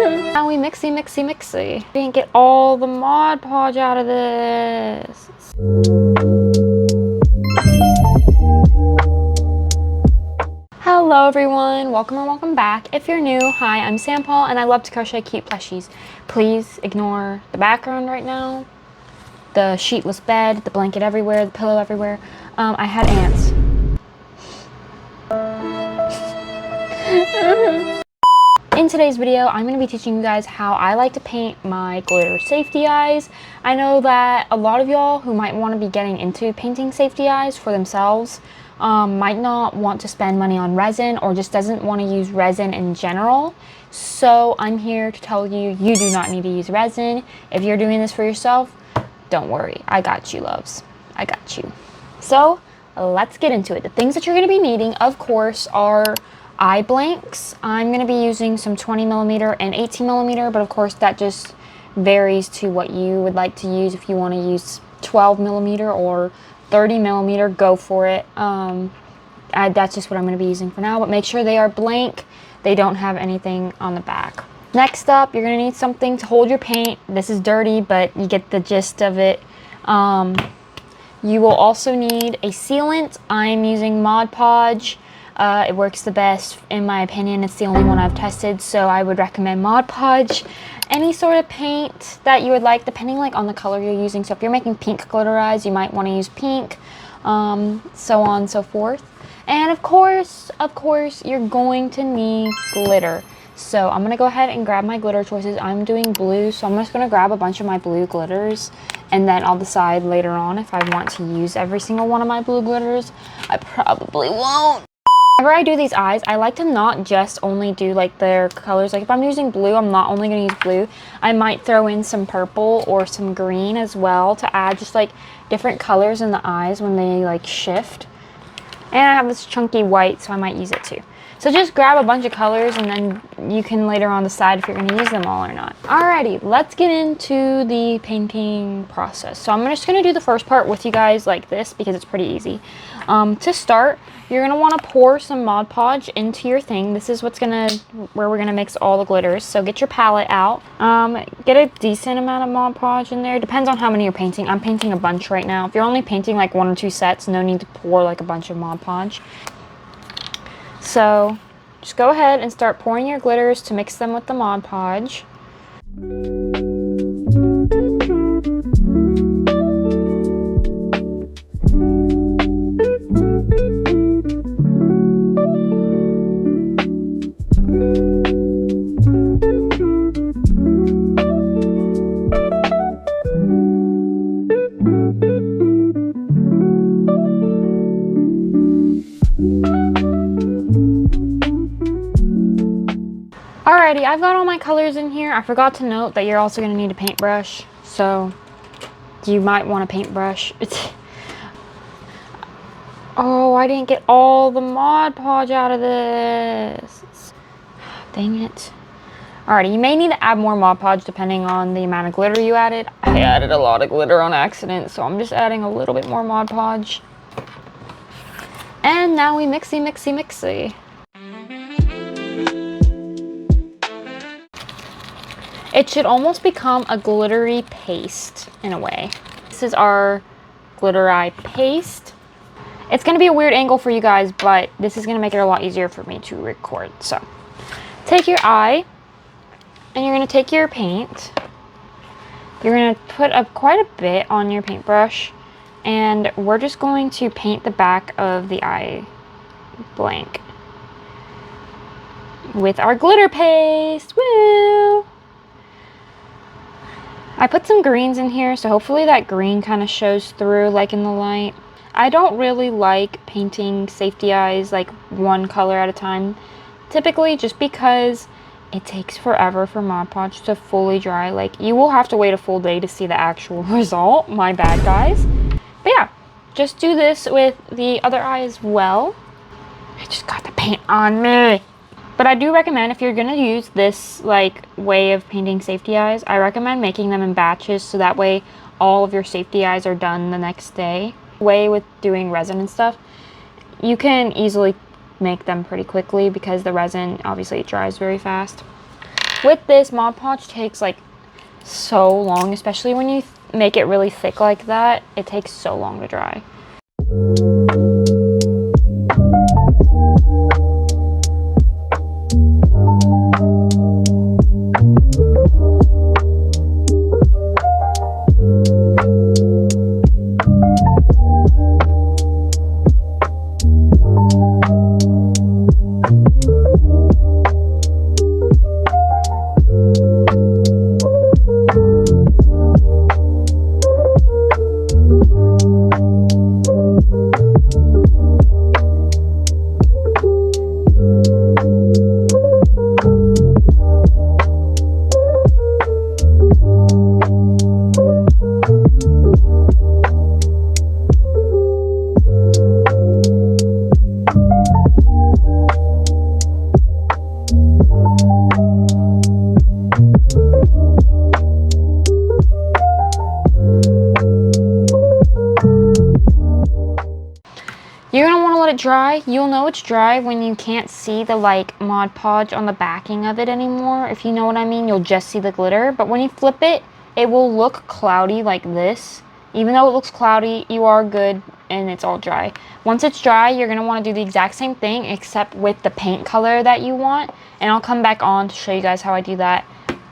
Now we mixy. Didn't get all the Mod Podge out of this. Hello everyone, welcome back. If you're new, hi, I'm Sam Paul and I love to crochet cute plushies. Please ignore the background right now. The sheetless bed, the blanket everywhere, the pillow everywhere. I had ants. In today's video, I'm going to be teaching you guys how I like to paint my glitter safety eyes. I know that a lot of y'all who might want to be getting into painting safety eyes for themselves might not want to spend money on resin or just doesn't want to use resin in general. So I'm here to tell you, you do not need to use resin. If you're doing this for yourself, don't worry. I got you, loves. I got you. So let's get into it. The things that you're going to be needing, of course, are eye blanks. I'm going to be using some 20mm and 18mm, but of course that just varies to what you would like to use. If you want to use 12mm or 30mm, go for it. That's just what I'm going to be using for now, but make sure they are blank. They don't have anything on the back. Next up, you're going to need something to hold your paint. This is dirty, but you get the gist of it. You will also need a sealant. I'm using Mod Podge. It works the best in my opinion. It's the only one I've tested, so I would recommend Mod Podge. Any sort of paint that you would like, depending on the color you're using. So if you're making pink glitter eyes, you might want to use pink, so on and so forth. And of course, you're going to need glitter. So I'm gonna go ahead and grab my glitter choices. I'm doing blue, so I'm just gonna grab a bunch of my blue glitters, and then I'll decide later on if I want to use every single one of my blue glitters. I probably won't. Whenever I do these eyes, I like to not just only do their colors. If I'm using blue, I'm not only going to use blue. I might throw in some purple or some green as well to add just different colors in the eyes when they shift. And I have this chunky white, so I might use it too. So just grab a bunch of colors and then you can later on decide if you're going to use them all or not. Alrighty, let's get into the painting process. So I'm just going to do the first part with you guys like this because it's pretty easy. To start, you're going to want to pour some Mod Podge into your thing. This is where we're going to mix all the glitters. So get your palette out. Get a decent amount of Mod Podge in there. Depends on how many you're painting. I'm painting a bunch right now. If you're only painting 1 or 2 sets, no need to pour a bunch of Mod Podge. So just go ahead and start pouring your glitters to mix them with the Mod Podge. Alrighty, I've got all my colors in here. I forgot to note that you're also going to need a paintbrush, so you might want a paintbrush. Oh, I didn't get all the Mod Podge out of this. Dang it. Alrighty, you may need to add more Mod Podge depending on the amount of glitter you added. I added a lot of glitter on accident, so I'm just adding a little bit more Mod Podge. And now we mixy. It should almost become a glittery paste in a way. This is our glitter eye paste. It's going to be a weird angle for you guys, but this is going to make it a lot easier for me to record. So take your eye and you're going to take your paint. You're going to put up quite a bit on your paintbrush, and we're just going to paint the back of the eye blank with our glitter paste. Woo! I put some greens in here, so hopefully that green kind of shows through in the light. I don't really like painting safety eyes one color at a time, typically just because it takes forever for Mod Podge to fully dry. You will have to wait a full day to see the actual result. My bad, guys. But yeah, just do this with the other eye as well. I just got the paint on me. But I do recommend, if you're going to use this way of painting safety eyes, I recommend making them in batches so that way all of your safety eyes are done the next day. Way with doing resin and stuff, you can easily make them pretty quickly because the resin obviously dries very fast. With this, Mod Podge takes like so long, especially when you make it really thick like that. It takes so long to dry. You're going to want to let it dry. You'll know it's dry when you can't see the like Mod Podge on the backing of it anymore. If you know what I mean, you'll just see the glitter. But when you flip it, it will look cloudy like this. Even though it looks cloudy, you are good and it's all dry. Once it's dry, you're going to want to do the exact same thing except with the paint color that you want. And I'll come back on to show you guys how I do that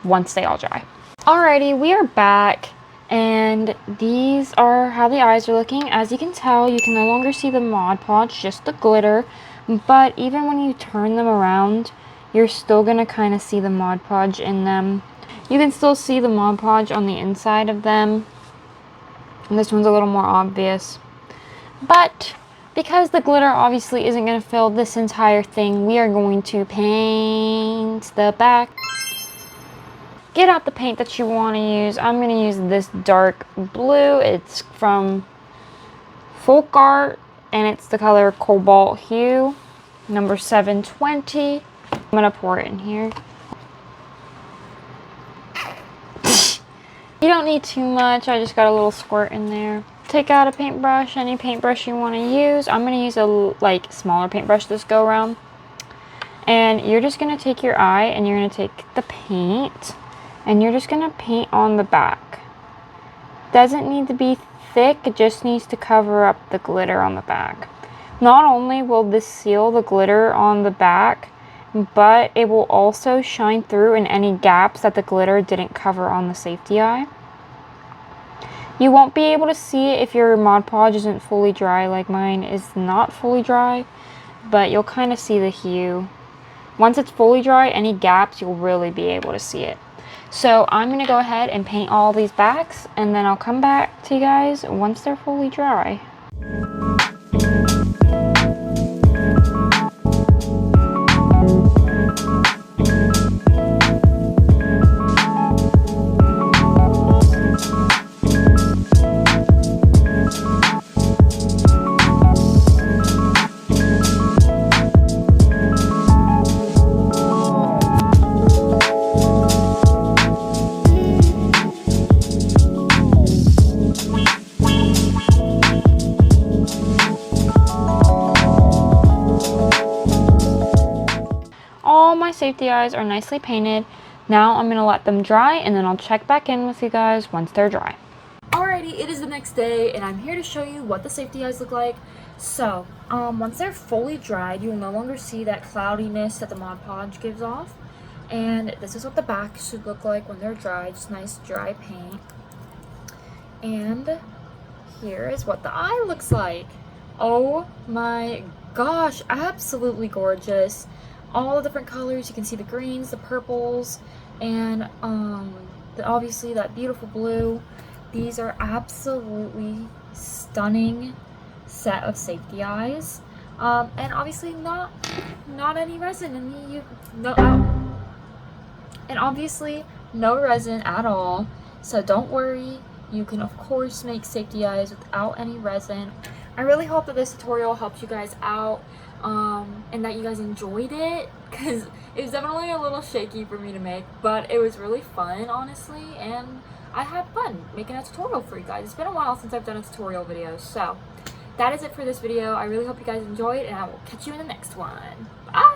once they all dry. Alrighty, we are back. And these are how the eyes are looking. As you can tell, you can no longer see the Mod Podge, just the glitter. But even when you turn them around, you're still going to kind of see the Mod Podge in them. You can still see the Mod Podge on the inside of them. And this one's a little more obvious. But because the glitter obviously isn't going to fill this entire thing, we are going to paint the back. Get out the paint that you want to use. I'm going to use this dark blue. It's from Folk Art, and it's the color Cobalt Hue, number 720. I'm going to pour it in here. You don't need too much. I just got a little squirt in there. Take out a paintbrush, any paintbrush you want to use. I'm going to use a like smaller paintbrush this go around. And you're just going to take your eye and you're going to take the paint. And you're just going to paint on the back. Doesn't need to be thick, it just needs to cover up the glitter on the back. Not only will this seal the glitter on the back, but it will also shine through in any gaps that the glitter didn't cover on the safety eye. You won't be able to see it if your Mod Podge isn't fully dry, like mine is not fully dry, but you'll kind of see the hue. Once it's fully dry, any gaps, you'll really be able to see it. So I'm going to go ahead and paint all these backs, and then I'll come back to you guys once they're fully dry. All my safety eyes are nicely painted. Now I'm going to let them dry, and then I'll check back in with you guys once they're dry. Alrighty, it is the next day, and I'm here to show you what the safety eyes look like. So, once they're fully dried, you'll no longer see that cloudiness that the Mod Podge gives off. And this is what the back should look like when they're dry, just nice dry paint. And here is what the eye looks like. Oh my gosh, absolutely gorgeous. All the different colors, you can see the greens, the purples, and obviously that beautiful blue. These are absolutely stunning set of safety eyes, and obviously not any resin in and obviously no resin at all. So don't worry, you can of course make safety eyes without any resin. I really hope that this tutorial helped you guys out. And that you guys enjoyed it, because it was definitely a little shaky for me to make, but it was really fun, honestly, and I had fun making a tutorial for you guys. It's been a while since I've done a tutorial video, so that is it for this video. I really hope you guys enjoyed, and I will catch you in the next one. Bye!